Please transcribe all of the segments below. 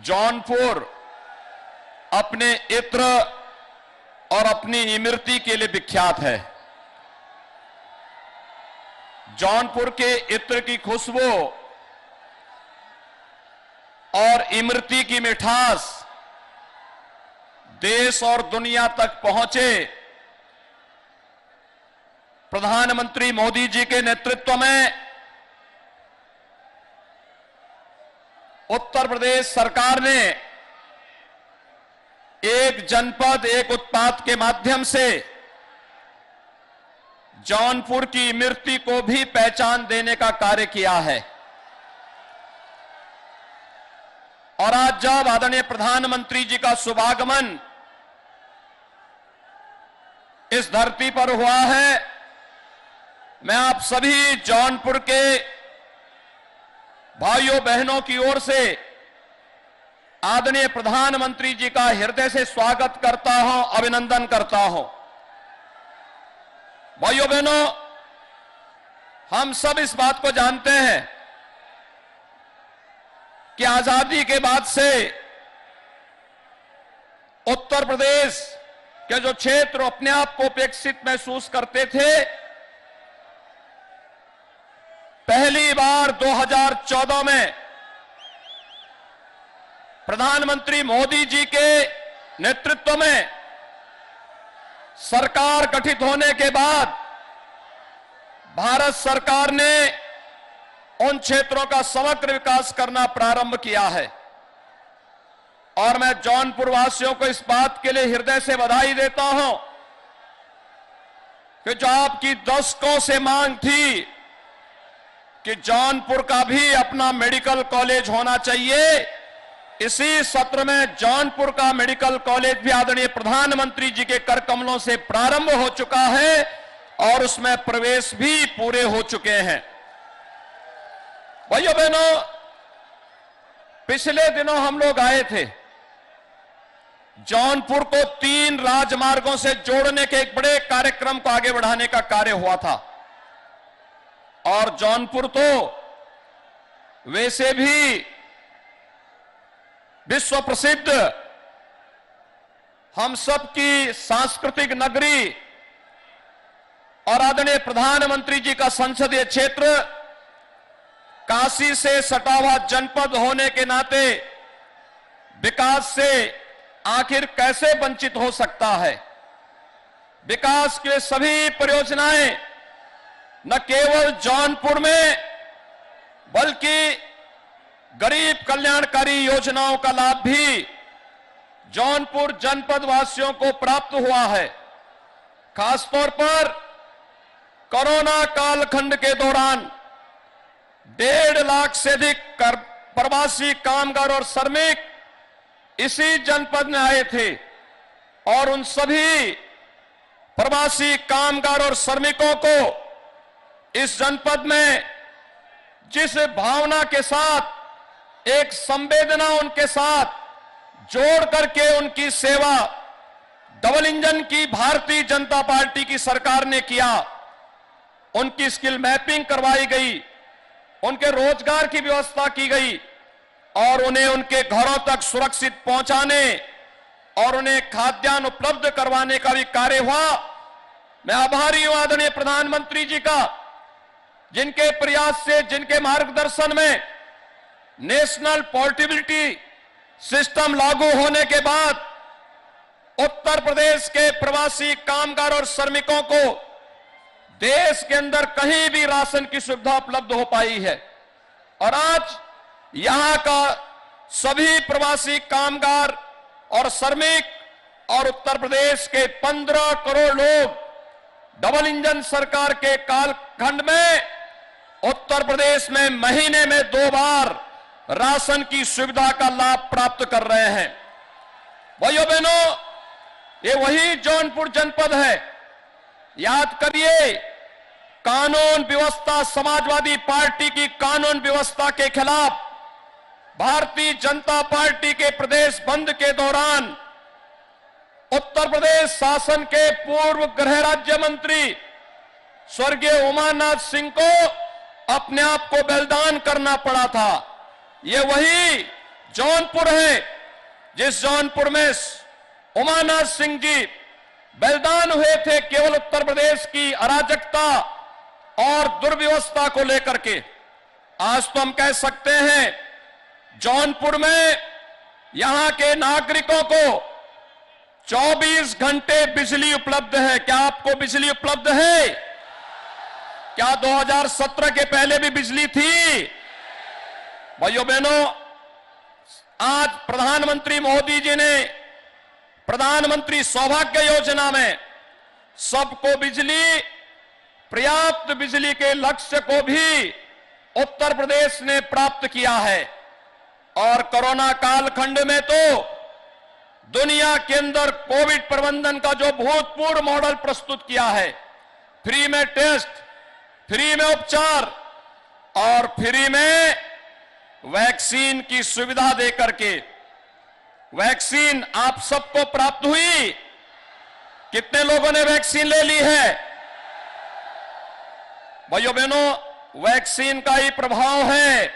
जौनपुर अपने इत्र और अपनी इमरती के लिए विख्यात है। जौनपुर के इत्र की खुशबू और इमरती की मिठास देश और दुनिया तक पहुंचे। प्रधानमंत्री मोदी जी के नेतृत्व में उत्तर प्रदेश सरकार ने एक जनपद एक उत्पाद के माध्यम से जौनपुर की इमरती को भी पहचान देने का कार्य किया है। और आज जब आदरणीय प्रधानमंत्री जी का शुभागमन इस धरती पर हुआ है, मैं आप सभी जौनपुर के भाइयों बहनों की ओर से आदरणीय प्रधानमंत्री जी का हृदय से स्वागत करता हूं, अभिनंदन करता हूं। भाइयों बहनों, हम सब इस बात को जानते हैं कि आजादी के बाद से उत्तर प्रदेश के जो क्षेत्र अपने आप को उपेक्षित महसूस करते थे, पहली बार 2014 में प्रधानमंत्री मोदी जी के नेतृत्व में सरकार गठित होने के बाद भारत सरकार ने उन क्षेत्रों का समग्र विकास करना प्रारंभ किया है। और मैं जौनपुर वासियों को इस बात के लिए हृदय से बधाई देता हूं कि जो आपकी दशकों से मांग थी कि जौनपुर का भी अपना मेडिकल कॉलेज होना चाहिए, इसी सत्र में जौनपुर का मेडिकल कॉलेज भी आदरणीय प्रधानमंत्री जी के कर कमलों से प्रारंभ हो चुका है और उसमें प्रवेश भी पूरे हो चुके हैं। भाइयों बहनों, पिछले दिनों हम लोग आए थे। जौनपुर को 3 राजमार्गों से जोड़ने के एक बड़े कार्यक्रम को आगे बढ़ाने का कार्य हुआ था। और जौनपुर तो वैसे भी विश्व प्रसिद्ध हम सबकी सांस्कृतिक नगरी और आदरणीय प्रधानमंत्री जी का संसदीय क्षेत्र काशी से सटा हुआ जनपद होने के नाते विकास से आखिर कैसे वंचित हो सकता है। विकास के सभी परियोजनाएं न केवल जौनपुर में बल्कि गरीब कल्याणकारी योजनाओं का लाभ भी जौनपुर जनपद वासियों को प्राप्त हुआ है। खासतौर पर कोरोना कालखंड के दौरान 1.5 लाख से अधिक प्रवासी कामगार और श्रमिक इसी जनपद में आए थे और उन सभी प्रवासी कामगार और श्रमिकों को इस जनपद में जिस भावना के साथ, एक संवेदना उनके साथ जोड़ करके उनकी सेवा डबल इंजन की भारतीय जनता पार्टी की सरकार ने किया, उनकी स्किल मैपिंग करवाई गई, उनके रोजगार की व्यवस्था की गई और उन्हें उनके घरों तक सुरक्षित पहुंचाने और उन्हें खाद्यान्न उपलब्ध करवाने का भी कार्य हुआ। मैं आभारी हूं आदरणीय प्रधानमंत्री जी का, जिनके प्रयास से, जिनके मार्गदर्शन में नेशनल पोर्टेबिलिटी सिस्टम लागू होने के बाद उत्तर प्रदेश के प्रवासी कामगार और श्रमिकों को देश के अंदर कहीं भी राशन की सुविधा उपलब्ध हो पाई है। और आज यहां का सभी प्रवासी कामगार और श्रमिक और उत्तर प्रदेश के 15 करोड़ लोग डबल इंजन सरकार के कालखंड में उत्तर प्रदेश में महीने में 2 बार राशन की सुविधा का लाभ प्राप्त कर रहे हैं। भाइयों बहनों, ये वही जौनपुर जनपद है। याद करिए, कानून व्यवस्था, समाजवादी पार्टी की कानून व्यवस्था के खिलाफ भारतीय जनता पार्टी के प्रदेश बंद के दौरान उत्तर प्रदेश शासन के पूर्व गृह राज्य मंत्री स्वर्गीय उमानाथ सिंह को अपने आप को बलिदान करना पड़ा था। ये वही जौनपुर है, जिस जौनपुर में उमानाथ सिंह जी बलिदान हुए थे केवल उत्तर प्रदेश की अराजकता और दुर्व्यवस्था को लेकर के। आज तो हम कह सकते हैं जौनपुर में यहां के नागरिकों को 24 घंटे बिजली उपलब्ध है। क्या आपको बिजली उपलब्ध है? क्या 2017 के पहले भी बिजली थी? भाइयों बहनों, आज प्रधानमंत्री मोदी जी ने प्रधानमंत्री सौभाग्य योजना में सबको बिजली, पर्याप्त बिजली के लक्ष्य को भी उत्तर प्रदेश ने प्राप्त किया है। और कोरोना कालखंड में तो दुनिया के अंदर कोविड प्रबंधन का जो भूतपूर्व मॉडल प्रस्तुत किया है, फ्री में टेस्ट, फ्री में उपचार और फ्री में वैक्सीन की सुविधा देकर के, वैक्सीन आप सबको प्राप्त हुई। कितने लोगों ने वैक्सीन ले ली है? भाइयों बहनों, वैक्सीन का ही प्रभाव है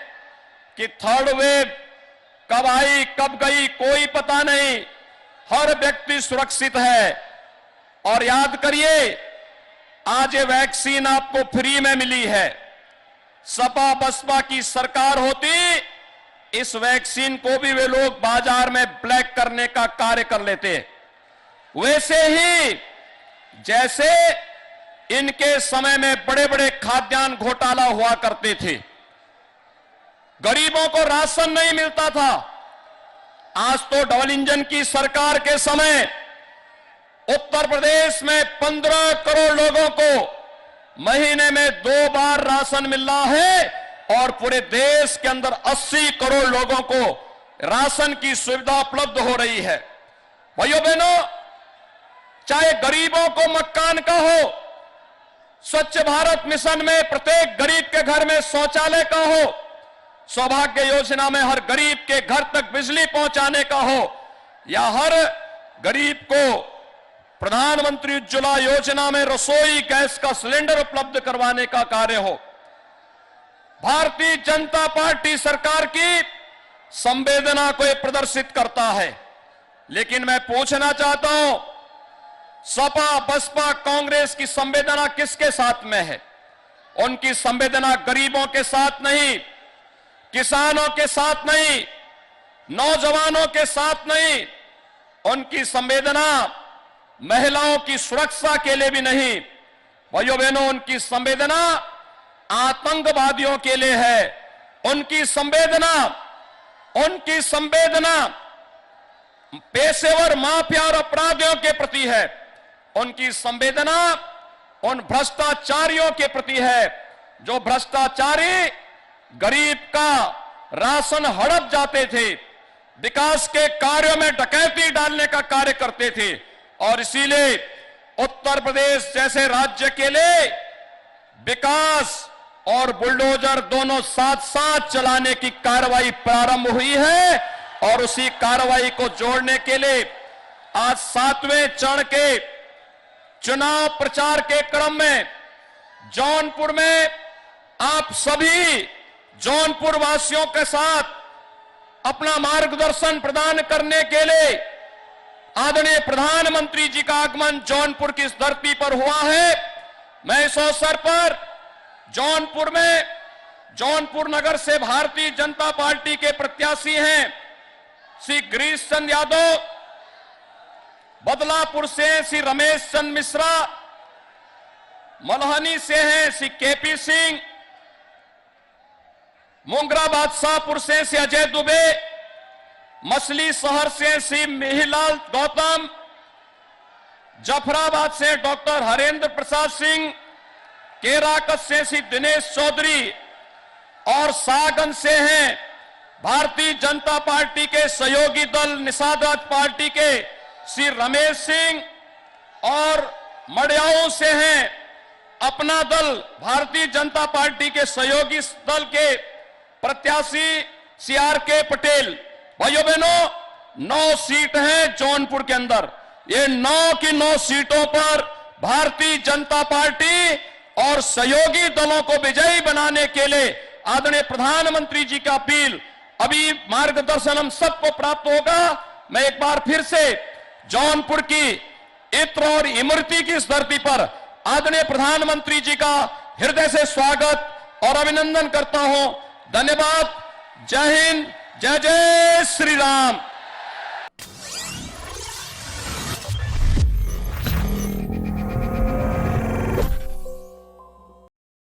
कि थर्ड वेव कब आई कब गई कोई पता नहीं, हर व्यक्ति सुरक्षित है। और याद करिए, आज ये वैक्सीन आपको फ्री में मिली है। सपा बसपा की सरकार होती, इस वैक्सीन को भी वे लोग बाजार में ब्लैक करने का कार्य कर लेते। वैसे ही जैसे इनके समय में बड़े बड़े खाद्यान्न घोटाला हुआ करते थे, गरीबों को राशन नहीं मिलता था। आज तो डबल इंजन की सरकार के समय उत्तर प्रदेश में 15 करोड़ लोगों को महीने में 2 बार राशन मिल रहा है और पूरे देश के अंदर 80 करोड़ लोगों को राशन की सुविधा उपलब्ध हो रही है। भाइयों बहनों, चाहे गरीबों को मकान का हो, स्वच्छ भारत मिशन में प्रत्येक गरीब के घर में शौचालय का हो, सौभाग्य योजना में हर गरीब के घर तक बिजली पहुंचाने का हो, या हर गरीब को प्रधानमंत्री उज्ज्वला योजना में रसोई गैस का सिलेंडर उपलब्ध करवाने का कार्य हो, भारतीय जनता पार्टी सरकार की संवेदना को यह प्रदर्शित करता है। लेकिन मैं पूछना चाहता हूं, सपा बसपा कांग्रेस की संवेदना किसके साथ में है? उनकी संवेदना गरीबों के साथ नहीं, किसानों के साथ नहीं, नौजवानों के साथ नहीं, उनकी संवेदना महिलाओं की सुरक्षा के लिए भी नहीं। भाइयों बहनों, उनकी संवेदना आतंकवादियों के लिए है। उनकी संवेदना पेशेवर माफिया और अपराधियों के प्रति है। उनकी संवेदना उन भ्रष्टाचारियों के प्रति है जो भ्रष्टाचारी गरीब का राशन हड़प जाते थे, विकास के कार्यों में डकैती डालने का कार्य करते थे। और इसीलिए उत्तर प्रदेश जैसे राज्य के लिए विकास और बुलडोजर दोनों साथ साथ चलाने की कार्रवाई प्रारंभ हुई है। और उसी कार्रवाई को जोड़ने के लिए आज 7वें चरण के चुनाव प्रचार के क्रम में जौनपुर में आप सभी जौनपुर वासियों के साथ अपना मार्गदर्शन प्रदान करने के लिए आदरणीय प्रधानमंत्री जी का आगमन जौनपुर की इस धरती पर हुआ है। मैं इस अवसर पर जौनपुर में, जौनपुर नगर से भारतीय जनता पार्टी के प्रत्याशी हैं श्री गिरीश चंद्र यादव, बदलापुर से श्री रमेश चंद्र मिश्रा, मलहनी से हैं श्री केपी सिंह, मुंगरा बादशाहपुर से श्री अजय दुबे, मछली शहर से श्री मिहिलाल गौतम, जफराबाद से डॉक्टर हरेंद्र प्रसाद सिंह, केराकत से श्री दिनेश चौधरी और सागन से हैं भारतीय जनता पार्टी के सहयोगी दल निषाद राज पार्टी के श्री रमेश सिंह, और मडियाओं से हैं अपना दल भारतीय जनता पार्टी के सहयोगी दल के प्रत्याशी श्री आर.के. पटेल। भाइयों बहनों, 9 सीट हैं जौनपुर के अंदर। ये 9 की 9 सीटों पर भारतीय जनता पार्टी और सहयोगी दलों को विजयी बनाने के लिए आदरणीय प्रधानमंत्री जी का अपील अभी मार्गदर्शन हम सबको प्राप्त होगा। मैं एक बार फिर से जौनपुर की इत्र और इमरती की इस धरती पर आदरणीय प्रधानमंत्री जी का हृदय से स्वागत और अभिनंदन करता हूं। धन्यवाद। जय हिंद, जय जय श्री राम।